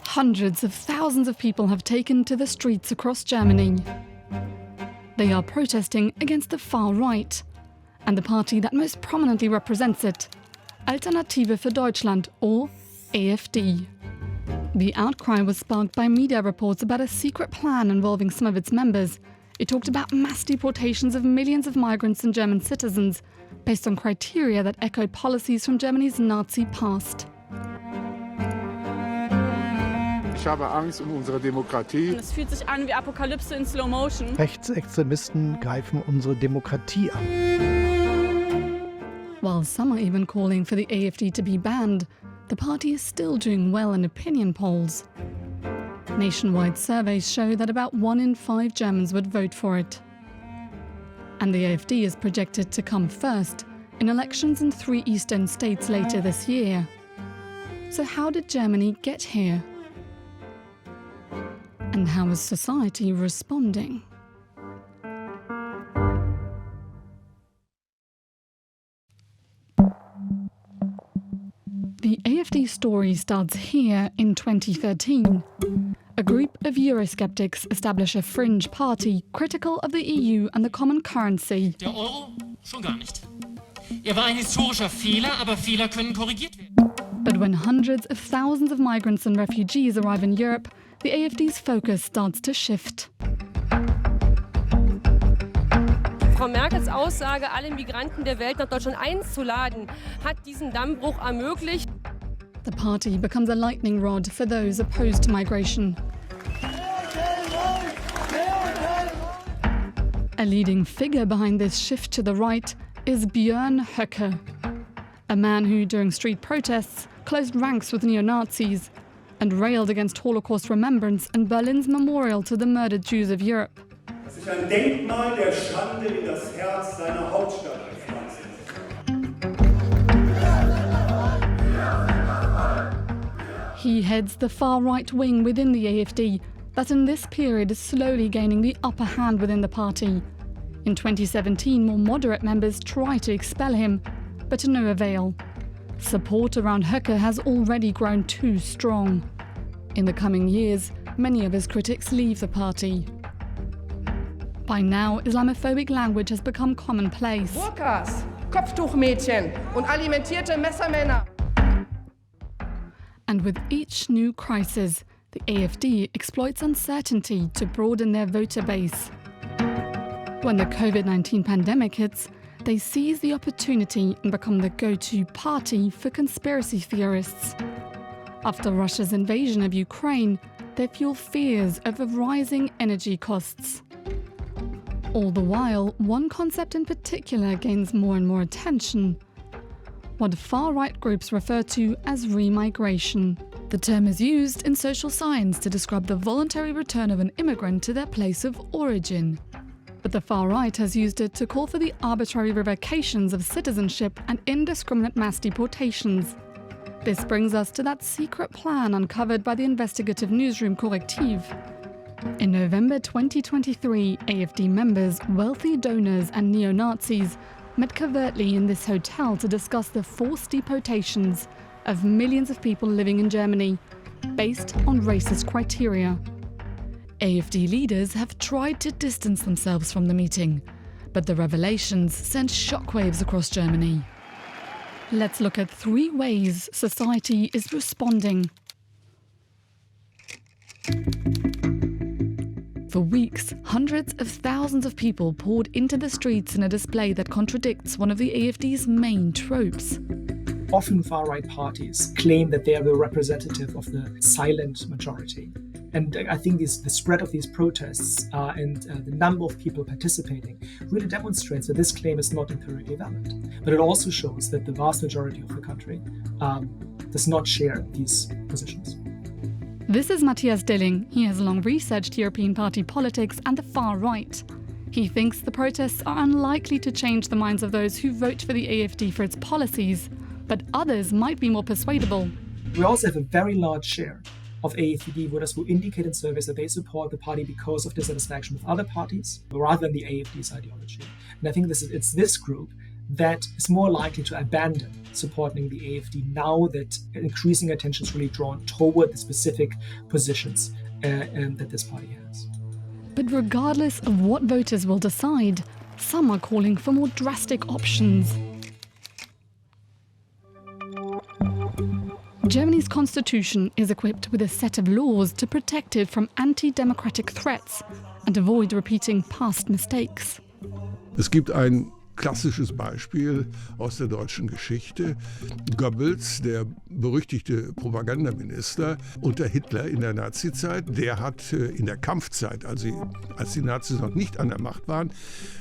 Hundreds of thousands of people have taken to the streets across Germany. They are protesting against the far right and the party that most prominently represents it, Alternative für Deutschland, or AfD. The outcry was sparked by media reports about a secret plan involving some of its members. It talked about mass deportations of millions of migrants and German citizens, based on criteria that echoed policies from Germany's Nazi past. Ich habe Angst um unsere Demokratie. Es fühlt sich an wie Apokalypse in Slow Motion. Rechtsextremisten greifen unsere Demokratie an. While some are even calling for the AfD to be banned, the party is still doing well in opinion polls. Nationwide surveys show that about 1 in 5 Germans would vote for it. And the AfD is projected to come first in elections in 3 eastern states later this year. So how did Germany get here? And how is society responding? The AfD story starts here in 2013. A group of Eurosceptics establish a fringe party critical of the EU and the common currency. Der Euro? Schon gar nicht. Er war ein historischer Fehler, aber Fehler können korrigiert werden. But when hundreds of thousands of migrants and refugees arrive in Europe, the AfD's focus starts to shift. Frau Merkels Aussage, alle Migranten der Welt nach Deutschland einzuladen, hat diesen Dammbruch ermöglicht. The party becomes a lightning rod for those opposed to migration. A leading figure behind this shift to the right is Björn Höcke, a man who, during street protests, closed ranks with neo-Nazis and railed against Holocaust remembrance and Berlin's memorial to the murdered Jews of Europe. Sich ein Denkmal der Schande in das Herz seiner Hauptstadt gepflanzt. He heads the far-right wing within the AfD that in this period is slowly gaining the upper hand within the party. In 2017, more moderate members try to expel him, but to no avail. Support around Höcke has already grown too strong. In the coming years, many of his critics leave the party. By now, Islamophobic language has become commonplace. Burkas, Kopftuchmädchen und alimentierte Messermänner. And with each new crisis, the AfD exploits uncertainty to broaden their voter base. When the COVID-19 pandemic hits, they seize the opportunity and become the go-to party for conspiracy theorists. After Russia's invasion of Ukraine, they fuel fears of rising energy costs. All the while, one concept in particular gains more and more attention: what far-right groups refer to as remigration. The term is used in social science to describe the voluntary return of an immigrant to their place of origin. But the far-right has used it to call for the arbitrary revocations of citizenship and indiscriminate mass deportations. This brings us to that secret plan uncovered by the investigative newsroom Correctiv. In November 2023, AfD members, wealthy donors and neo-Nazis met covertly in this hotel to discuss the forced deportations of millions of people living in Germany, based on racist criteria. AfD leaders have tried to distance themselves from the meeting, but the revelations sent shockwaves across Germany. Let's look at 3 ways society is responding. For weeks, hundreds of thousands of people poured into the streets in a display that contradicts one of the AfD's main tropes. Often far-right parties claim that they are the representative of the silent majority. And I think the spread of these protests and the number of people participating really demonstrates that this claim is not empirically valid. But it also shows that the vast majority of the country does not share these positions. This is Matthias Dilling. He has long researched European party politics and the far right. He thinks the protests are unlikely to change the minds of those who vote for the AfD for its policies, but others might be more persuadable. We also have a very large share of AfD voters who indicate in surveys that they support the party because of dissatisfaction with other parties rather than the AfD's ideology. And I think it's this group that is more likely to abandon supporting the AfD now that increasing attention is really drawn toward the specific positions that this party has. But regardless of what voters will decide, some are calling for more drastic options. Germany's constitution is equipped with a set of laws to protect it from anti-democratic threats and avoid repeating past mistakes. Es gibt ein klassisches Beispiel aus der deutschen Geschichte. Goebbels, der berüchtigte Propagandaminister unter Hitler in der Nazizeit, der hat in der Kampfzeit, also als die Nazis noch nicht an der Macht waren,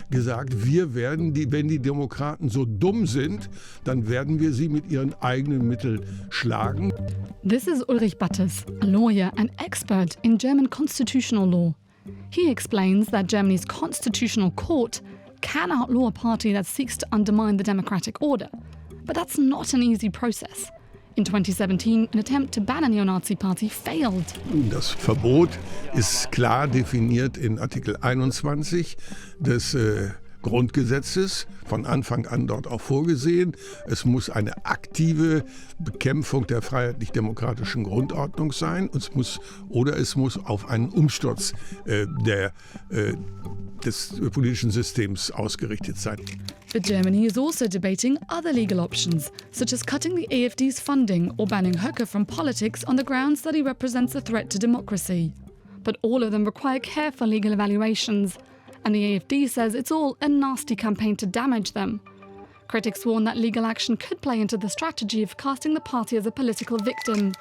gesagt, wir werden wenn die Demokraten so dumm sind, dann werden wir sie mit ihren eigenen Mitteln schlagen. This is Ulrich Battes, a lawyer and expert in German constitutional law. He explains that Germany's constitutional court can outlaw a party that seeks to undermine the democratic order. But that's not an easy process. In 2017, an attempt to ban a neo-Nazi party failed. Das Verbot ist klar definiert in Artikel 21 des Grundgesetzes, von Anfang an dort auch vorgesehen. Es muss eine aktive Bekämpfung der freiheitlich-demokratischen Grundordnung sein. Es muss auf einen Umsturz des politischen Systems ausgerichtet sein. But Germany is also debating other legal options, such as cutting the AfD's funding or banning Höcke from politics on the grounds that he represents a threat to democracy. But all of them require careful legal evaluations, and the AfD says it's all a nasty campaign to damage them. Critics warn that legal action could play into the strategy of casting the party as a political victim.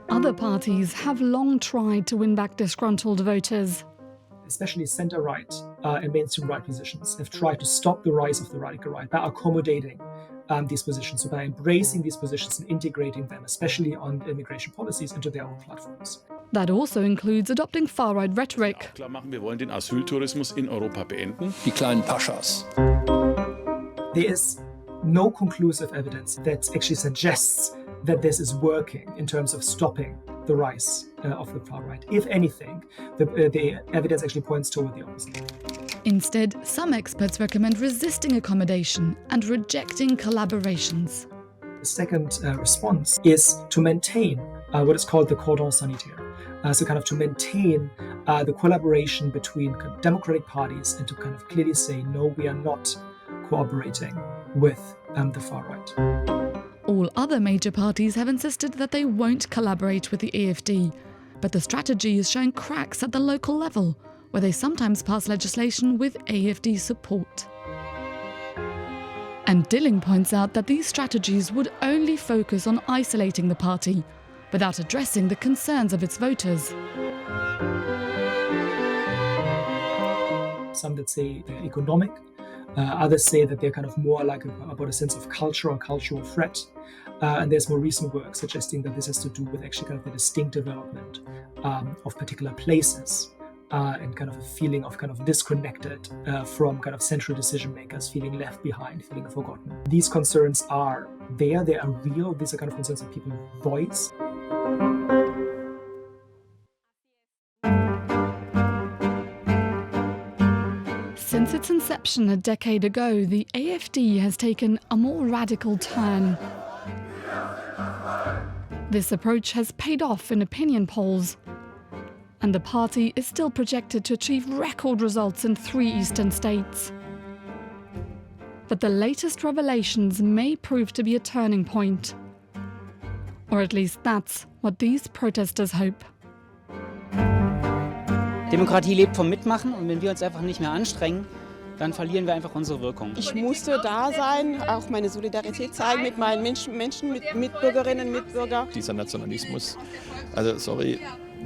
Other parties have long tried to win back disgruntled voters. Especially centre-right and mainstream right positions have tried to stop the rise of the radical right by accommodating these positions, so by embracing these positions and integrating them, especially on immigration policies, into their own platforms. That also includes adopting far-right rhetoric. Klar machen, wir wollen den Asyltourismus in Europa beenden. Die kleinen Paschas. There is no conclusive evidence that actually suggests that this is working in terms of stopping the rise of the far right. If anything, the evidence actually points toward the opposite. Instead, some experts recommend resisting accommodation and rejecting collaborations. The second response is to maintain what is called the cordon sanitaire. So kind of to maintain the collaboration between democratic parties and to kind of clearly say, no, we are not cooperating with the far right. All other major parties have insisted that they won't collaborate with the AfD, but the strategy is showing cracks at the local level, where they sometimes pass legislation with AfD support. And Dilling points out that these strategies would only focus on isolating the party, without addressing the concerns of its voters. Some that say they're economic, others say that they're kind of more like about a sense of culture or cultural threat. And there's more recent work suggesting that this has to do with actually kind of the distinct development of particular places and kind of a feeling of kind of disconnected from kind of central decision makers, feeling left behind, feeling forgotten. These concerns are there, they are real, these are kind of concerns that people voice. Since its inception a decade ago, the AfD has taken a more radical turn. This approach has paid off in opinion polls, and the party is still projected to achieve record results in 3 eastern states. But the latest revelations may prove to be a turning point. Or at least that's what these protesters hope. Demokratie lebt vom Mitmachen, und wenn wir uns einfach nicht mehr anstrengen, dann verlieren wir einfach unsere Wirkung. Ich musste da sein, auch meine Solidarität zeigen mit meinen Menschen, mit Mitbürgerinnen und Mitbürgern. Dieser Nationalismus, also sorry,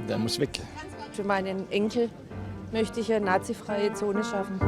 der muss weg. Für meinen Enkel möchte ich eine nazifreie Zone schaffen.